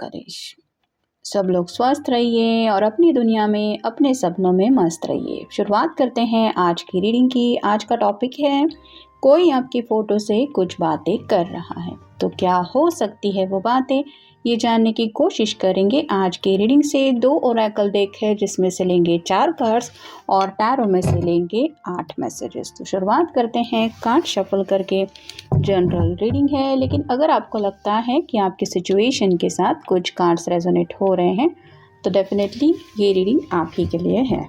द्वारकाधीश। सब लोग स्वस्थ रहिए और अपनी दुनिया में अपने सपनों में मस्त रहिए। शुरुआत करते हैं आज की रीडिंग की। आज का टॉपिक है कोई आपकी फ़ोटो से कुछ बातें कर रहा है, तो क्या हो सकती है वो बातें, ये जानने की कोशिश करेंगे। आज की रीडिंग से 2 ओरेकल डेक है जिसमें से लेंगे 4 कार्ड्स और टैरो में से लेंगे 8 मैसेजेस। तो शुरुआत करते हैं कार्ड शफल करके। जनरल रीडिंग है, लेकिन अगर आपको लगता है कि आपकी सिचुएशन के साथ कुछ कार्ड्स रेजोनेट हो रहे हैं तो डेफिनेटली ये रीडिंग आप ही के लिए है।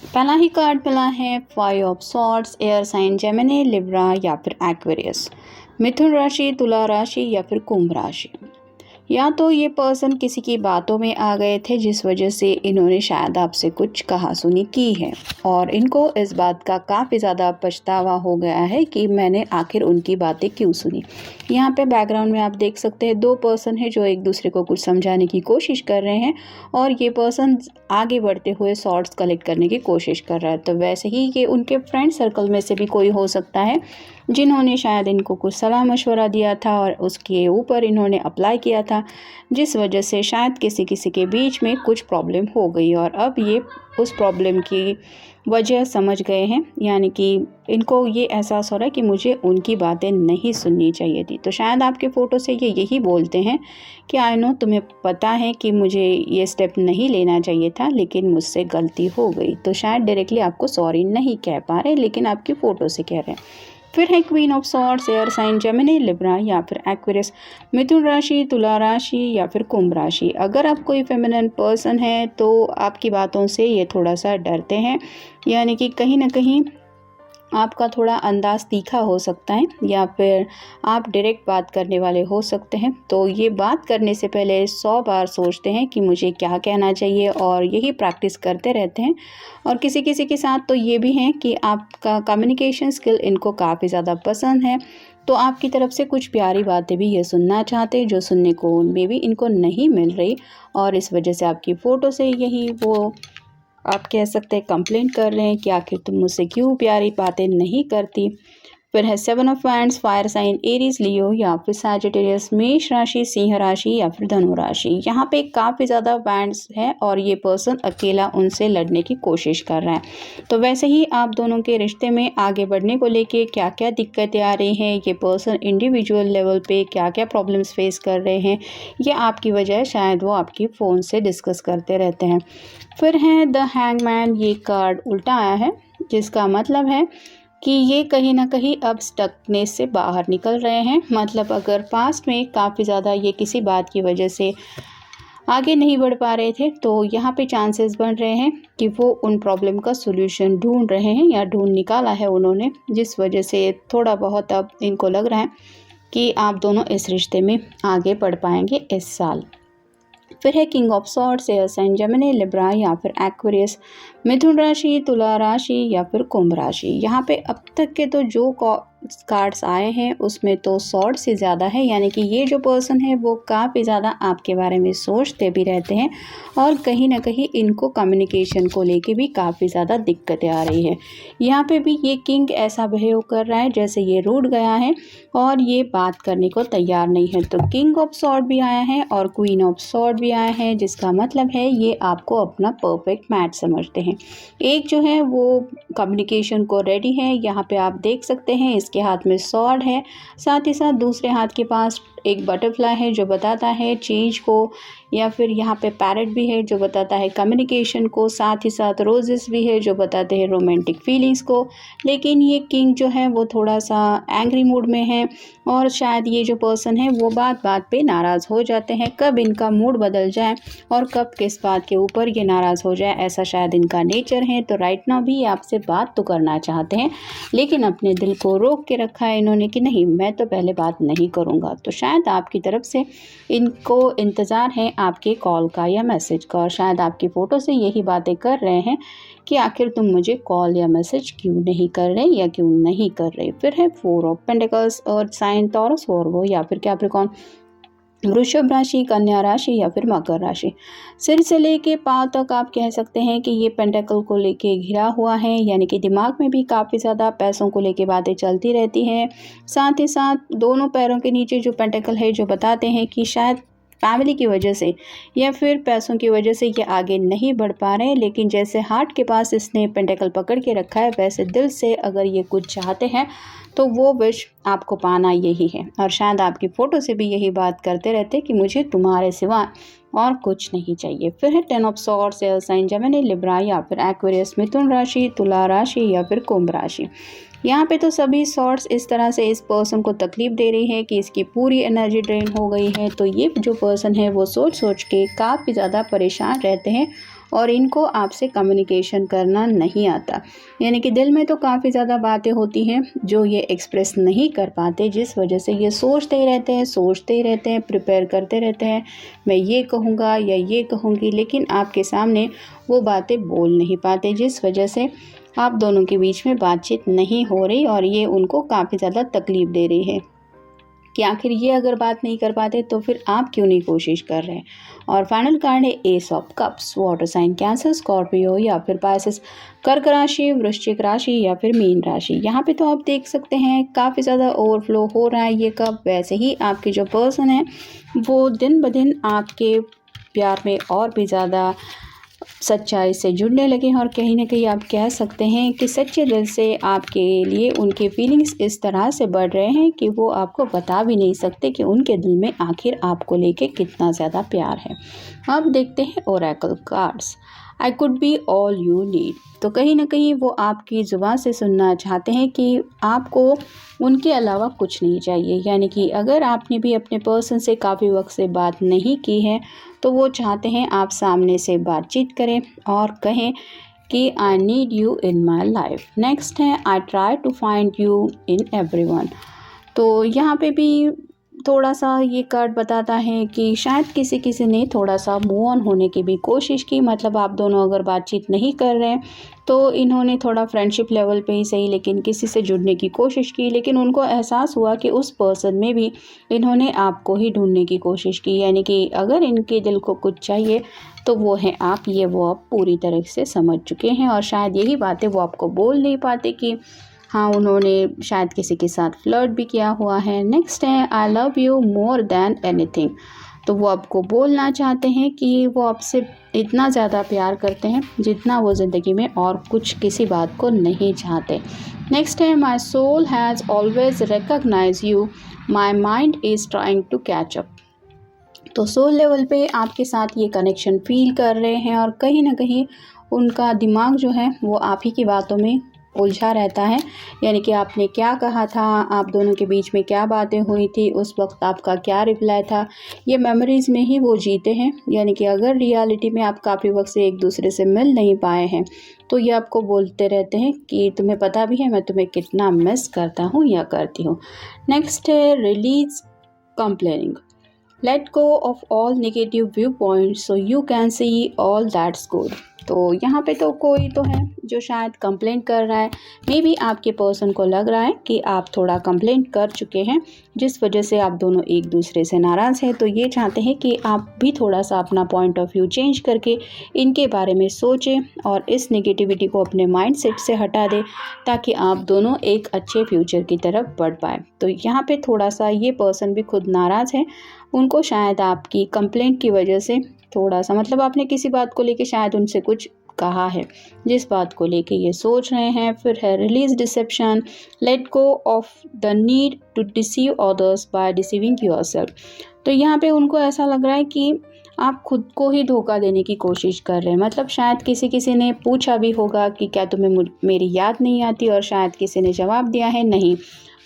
पहला ही कार्ड मिला है 5 of swords. Air sign Gemini, Libra या फिर एक्वेरियस, मिथुन राशि, तुला राशि या फिर कुंभ राशि। या तो ये पर्सन किसी की बातों में आ गए थे जिस वजह से इन्होंने शायद आपसे कुछ कहा सुनी की है और इनको इस बात का काफ़ी ज़्यादा पछतावा हो गया है कि मैंने आखिर उनकी बातें क्यों सुनी। यहाँ पे बैकग्राउंड में आप देख सकते हैं 2 पर्सन है जो एक दूसरे को कुछ समझाने की कोशिश कर रहे हैं और ये पर्सन आगे बढ़ते हुए सॉर्ट्स कलेक्ट करने की कोशिश कर रहा है। तो वैसे ही ये उनके फ्रेंड सर्कल में से भी कोई हो सकता है जिन्होंने शायद इनको कुछ सलाह मशवरा दिया था और उसके ऊपर इन्होंने अप्लाई किया था, जिस वजह से शायद किसी के बीच में कुछ प्रॉब्लम हो गई और अब ये उस प्रॉब्लम की वजह समझ गए हैं। यानी कि इनको ये एहसास हो रहा है कि मुझे उनकी बातें नहीं सुननी चाहिए थी। तो शायद आपके फ़ोटो से ये यही बोलते हैं कि आई नो, तुम्हें पता है कि मुझे ये स्टेप नहीं लेना चाहिए था लेकिन मुझसे गलती हो गई। तो शायद डायरेक्टली आपको सॉरी नहीं कह पा रहे लेकिन आपकी फ़ोटो से कह रहे हैं। फिर है queen of swords, air sign Gemini, Libra या फिर एक्वेरियस, मिथुन राशि, तुला राशि या फिर कुंभ राशि। अगर आप कोई फेमिनिन पर्सन है तो आपकी बातों से ये थोड़ा सा डरते हैं, यानी कि कहीं ना कहीं आपका थोड़ा अंदाज़ तीखा हो सकता है या फिर आप डायरेक्ट बात करने वाले हो सकते हैं। तो ये बात करने से पहले 100 बार सोचते हैं कि मुझे क्या कहना चाहिए और यही प्रैक्टिस करते रहते हैं। और किसी के साथ तो ये भी है कि आपका कम्युनिकेशन स्किल इनको काफ़ी ज़्यादा पसंद है, तो आपकी तरफ से कुछ प्यारी बातें भी ये सुनना चाहते हैं जो सुनने को मे बी इनको नहीं मिल रही और इस वजह से आपकी फ़ोटो से यही वो आप कह सकते हैं कंप्लेंट कर रहे हैं कि आखिर तुम मुझसे क्यों प्यारी बातें नहीं करती। फिर है 7 of wands, fire sign Aries, Leo या फिर सैजिटेरियस, मेष राशि, सिंह राशि या फिर धनु राशि। यहाँ पे काफ़ी ज़्यादा वैंड्स है और ये पर्सन अकेला उनसे लड़ने की कोशिश कर रहा है। तो वैसे ही आप दोनों के रिश्ते में आगे बढ़ने को लेके क्या क्या दिक्कतें आ रही हैं, ये पर्सन इंडिविजुअल लेवल पे क्या क्या प्रॉब्लम्स फेस कर रहे हैं, ये आपकी वजह शायद वो आपकी फ़ोन से डिस्कस करते रहते हैं। फिर है द हैंगमैन, ये कार्ड उल्टा आया है जिसका मतलब है कि ये कहीं ना कहीं अब स्टकनेस से बाहर निकल रहे हैं। मतलब अगर पास्ट में काफ़ी ज़्यादा ये किसी बात की वजह से आगे नहीं बढ़ पा रहे थे तो यहाँ पे चांसेस बन रहे हैं कि वो उन प्रॉब्लम का सॉल्यूशन ढूंढ रहे हैं या ढूंढ निकाला है उन्होंने, जिस वजह से थोड़ा बहुत अब इनको लग रहा है कि आप दोनों इस रिश्ते में आगे बढ़ पाएंगे इस साल। फिर है king of swords, air sign Gemini, Libra या फिर एक्वेरियस, मिथुन राशि, तुला राशि या फिर कुंभ राशि। यहाँ पे अब तक के तो जो कार्ड्स आए हैं उसमें तो सॉर्ड से ज़्यादा है, यानी कि ये जो पर्सन है वो काफ़ी ज़्यादा आपके बारे में सोचते भी रहते हैं और कहीं ना कहीं इनको कम्युनिकेशन को लेके भी काफ़ी ज़्यादा दिक्कतें आ रही है। यहाँ पे भी ये किंग ऐसा बिहेव कर रहा है जैसे ये रूठ गया है और ये बात करने को तैयार नहीं है। तो किंग ऑफ सॉर्ड भी आया है और क्वीन ऑफ सॉर्ड भी आया है, जिसका मतलब है ये आपको अपना परफेक्ट मैच समझते हैं। एक जो है वो कम्युनिकेशन को रेडी है, यहाँ पे आप देख सकते हैं इसके हाथ में सॉर्ड है, साथ ही साथ दूसरे हाथ के पास एक बटरफ्लाई है जो बताता है चेंज को, या फिर यहाँ पे पैरेट भी है जो बताता है कम्युनिकेशन को, साथ ही साथ रोजेस भी है जो बताते हैं रोमांटिक फीलिंग्स को। लेकिन ये किंग जो है वो थोड़ा सा एंग्री मूड में है और शायद ये जो पर्सन है वो बात बात पे नाराज़ हो जाते हैं। कब इनका मूड बदल जाए और कब किस बात के ऊपर ये नाराज़ हो जाए, ऐसा शायद इनका नेचर है। तो राइट नाउ भी आपसे बात तो करना चाहते हैं लेकिन अपने दिल को रोक के रखा है इन्होंने कि नहीं, मैं तो पहले बात नहीं करूँगा। तो शायद आपकी तरफ से इनको इंतज़ार है आपके कॉल का या मैसेज का, और शायद आपकी फ़ोटो से यही बातें कर रहे हैं कि आखिर तुम मुझे कॉल या मैसेज क्यों नहीं कर रहे या क्यों नहीं कर रहे। फिर है 4 ऑफ पेंटिकल्स और साइन टॉरस वर्गो या फिर कैप्रिकॉर्न, वृषभ राशि, कन्या राशि या फिर मकर राशि। सिर से लेके पाँव तक आप कह सकते हैं कि ये पेंटेकल को लेके घिरा हुआ है, यानी कि दिमाग में भी काफ़ी ज़्यादा पैसों को लेके बातें चलती रहती हैं। साथ ही साथ दोनों पैरों के नीचे जो पेंटेकल है जो बताते हैं कि शायद फैमिली की वजह से या फिर पैसों की वजह से ये आगे नहीं बढ़ पा रहे हैं। लेकिन जैसे हार्ट के पास इसने पेंटेकल पकड़ के रखा है वैसे दिल से अगर ये कुछ चाहते हैं तो वो विश आपको पाना यही है, और शायद आपकी फ़ोटो से भी यही बात करते रहते कि मुझे तुम्हारे सिवा और कुछ नहीं चाहिए। फिर है 10 of swords, air sign Gemini, Libra या फिर एक्वेरियस, मिथुन राशि, तुला राशि या फिर कुंभ राशि। यहाँ पे तो सभी सॉर्ट्स इस तरह से इस पर्सन को तकलीफ़ दे रही है कि इसकी पूरी एनर्जी ड्रेन हो गई है। तो ये जो पर्सन है वो सोच सोच के काफ़ी ज़्यादा परेशान रहते हैं और इनको आपसे कम्युनिकेशन करना नहीं आता, यानी कि दिल में तो काफ़ी ज़्यादा बातें होती हैं जो ये एक्सप्रेस नहीं कर पाते, जिस वजह से ये सोचते ही रहते हैं, प्रिपेयर करते रहते हैं मैं ये कहूँगा या ये कहूँगी, लेकिन आपके सामने वो बातें बोल नहीं पाते, जिस वजह से आप दोनों के बीच में बातचीत नहीं हो रही और ये उनको काफ़ी ज़्यादा तकलीफ़ दे रही है कि आखिर ये अगर बात नहीं कर पाते तो फिर आप क्यों नहीं कोशिश कर रहे हैं। और फाइनल कार्ड है ace of cups, water sign Cancer, Scorpio या फिर पाइसेस, कर्क राशि, वृश्चिक राशि या फिर मीन राशि। यहाँ पे तो आप देख सकते हैं काफ़ी ज़्यादा ओवरफ्लो हो रहा है ये कप। वैसे ही आपके जो पर्सन है वो दिन ब दिन आपके प्यार में और भी ज़्यादा सच्चाई से जुड़ने लगे हैं और कहीं ना कहीं आप कह सकते हैं कि सच्चे दिल से आपके लिए उनके फीलिंग्स इस तरह से बढ़ रहे हैं कि वो आपको बता भी नहीं सकते कि उनके दिल में आखिर आपको लेके कितना ज़्यादा प्यार है। अब देखते हैं Oracle cards. I could be all you need. तो कहीं ना कहीं वो आपकी ज़ुबान से सुनना चाहते हैं कि आपको उनके अलावा कुछ नहीं चाहिए, यानी कि अगर आपने भी अपने पर्सन से काफ़ी वक्त से बात नहीं की है तो वो चाहते हैं आप सामने से बातचीत करें और कहें कि I need you in my life. Next है I try to find you in everyone. तो यहाँ पे भी थोड़ा सा ये कार्ड बताता है कि शायद किसी ने थोड़ा सा मूव ऑन होने की भी कोशिश की, मतलब आप दोनों अगर बातचीत नहीं कर रहे हैं तो इन्होंने थोड़ा फ्रेंडशिप लेवल पे ही सही लेकिन किसी से जुड़ने की कोशिश की, लेकिन उनको एहसास हुआ कि उस पर्सन में भी इन्होंने आपको ही ढूंढने की कोशिश की, यानी कि अगर इनके दिल को कुछ चाहिए तो वो है आप, ये वो आप पूरी तरह से समझ चुके हैं। और शायद यही बातें वो आपको बोल नहीं पाते कि हाँ उन्होंने शायद किसी के साथ फ्लर्ट भी किया हुआ है। नेक्स्ट है I love you more than anything. तो वो आपको बोलना चाहते हैं कि वो आपसे इतना ज़्यादा प्यार करते हैं जितना वो ज़िंदगी में और कुछ किसी बात को नहीं चाहते। नेक्स्ट है my soul has always recognise you, my mind is trying to catch up. तो सोल लेवल पे आपके साथ ये कनेक्शन फील कर रहे हैं और कहीं ना कहीं उनका दिमाग जो है वो आप ही की बातों में उलझा रहता है, यानी कि आपने क्या कहा था, आप दोनों के बीच में क्या बातें हुई थी, उस वक्त आपका क्या रिप्लाई था, ये मेमोरीज़ में ही वो जीते हैं। यानी कि अगर रियलिटी में आप काफ़ी वक्त से एक दूसरे से मिल नहीं पाए हैं तो ये आपको बोलते रहते हैं कि तुम्हें पता भी है मैं तुम्हें कितना मिस करता हूँ या करती हूँ। नेक्स्ट है release complaining, late go of all negative view points so you can see all that's good. तो यहाँ पे तो कोई तो है जो शायद कंप्लेंट कर रहा है। मे बी आपके पर्सन को लग रहा है कि आप थोड़ा कंप्लेंट कर चुके हैं, जिस वजह से आप दोनों एक दूसरे से नाराज़ हैं। तो ये चाहते हैं कि आप भी थोड़ा सा अपना पॉइंट ऑफ व्यू चेंज करके इनके बारे में सोचें और इस नेगेटिविटी को अपने माइंड सेट से हटा दें, ताकि आप दोनों एक अच्छे फ्यूचर की तरफ बढ़ पाए। तो यहाँ पे थोड़ा सा ये पर्सन भी खुद नाराज़ है। उनको शायद आपकी कंप्लेंट की वजह से थोड़ा सा, मतलब आपने किसी बात को लेके शायद उनसे कुछ कहा है, जिस बात को लेके ये सोच रहे हैं। फिर है release deception, let go of the need to deceive others by deceiving yourself. तो यहाँ पे उनको ऐसा लग रहा है कि आप खुद को ही धोखा देने की कोशिश कर रहे हैं। मतलब शायद किसी ने पूछा भी होगा कि क्या तुम्हें मेरी याद नहीं आती, और शायद किसी ने जवाब दिया है नहीं,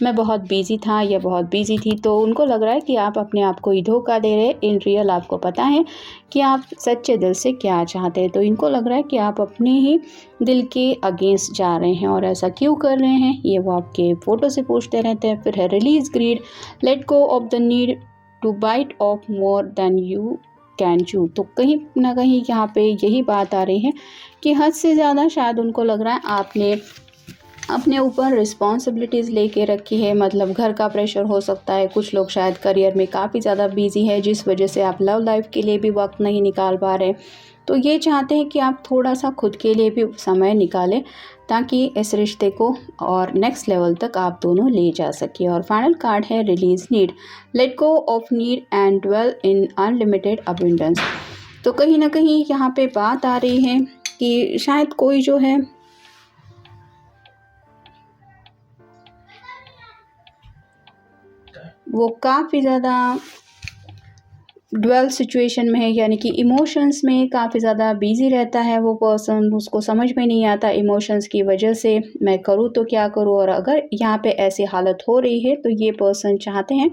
मैं बहुत बिजी था या बहुत बिजी थी। तो उनको लग रहा है कि आप अपने आप को ही धोखा दे रहे हैं। इन रियल आपको पता है कि आप सच्चे दिल से क्या चाहते हैं। तो इनको लग रहा है कि आप अपने ही दिल के अगेंस्ट जा रहे हैं, और ऐसा क्यों कर रहे हैं ये वो आपके फ़ोटो से पूछते रहते हैं। फिर है release greed, let go of the need to bite off more than you can chew. तो कहीं ना कहीं यहाँ पे यही बात आ रही है कि हद से ज़्यादा शायद उनको लग रहा है आपने अपने ऊपर रिस्पॉन्सिबिलिटीज़ लेके रखी है। मतलब घर का प्रेशर हो सकता है, कुछ लोग शायद करियर में काफ़ी ज़्यादा बिजी है, जिस वजह से आप लव लाइफ के लिए भी वक्त नहीं निकाल पा रहे। तो ये चाहते हैं कि आप थोड़ा सा खुद के लिए भी समय निकालें, ताकि इस रिश्ते को और नेक्स्ट लेवल तक आप दोनों ले जा सके। और फाइनल कार्ड है release need, let go of need and dwell in unlimited abundance. तो कहीं ना कहीं यहाँ पे बात आ रही है कि शायद कोई जो है वो काफ़ी ज़्यादा ड्वेल सिचुएशन में है, यानी कि इमोशंस में काफ़ी ज़्यादा बिजी रहता है वो पर्सन। उसको समझ में नहीं आता इमोशंस की वजह से मैं करूँ तो क्या करूँ। और अगर यहाँ पे ऐसी हालत हो रही है तो ये पर्सन चाहते हैं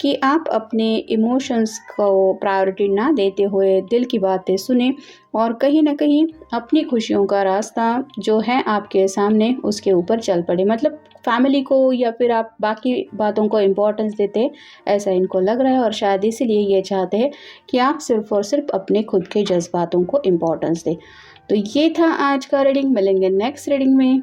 कि आप अपने इमोशंस को प्रायोरिटी ना देते हुए दिल की बातें सुने, और कहीं ना कहीं अपनी खुशियों का रास्ता जो है आपके सामने उसके ऊपर चल पड़े। मतलब फैमिली को या फिर आप बाकी बातों को इम्पोर्टेंस देते, ऐसा इनको लग रहा है। और शायद इसीलिए ये चाहते हैं कि आप सिर्फ़ और सिर्फ अपने खुद के जज्बातों को इम्पोर्टेंस दें। तो ये था आज का रीडिंग। मिलेंगे नेक्स्ट रीडिंग में।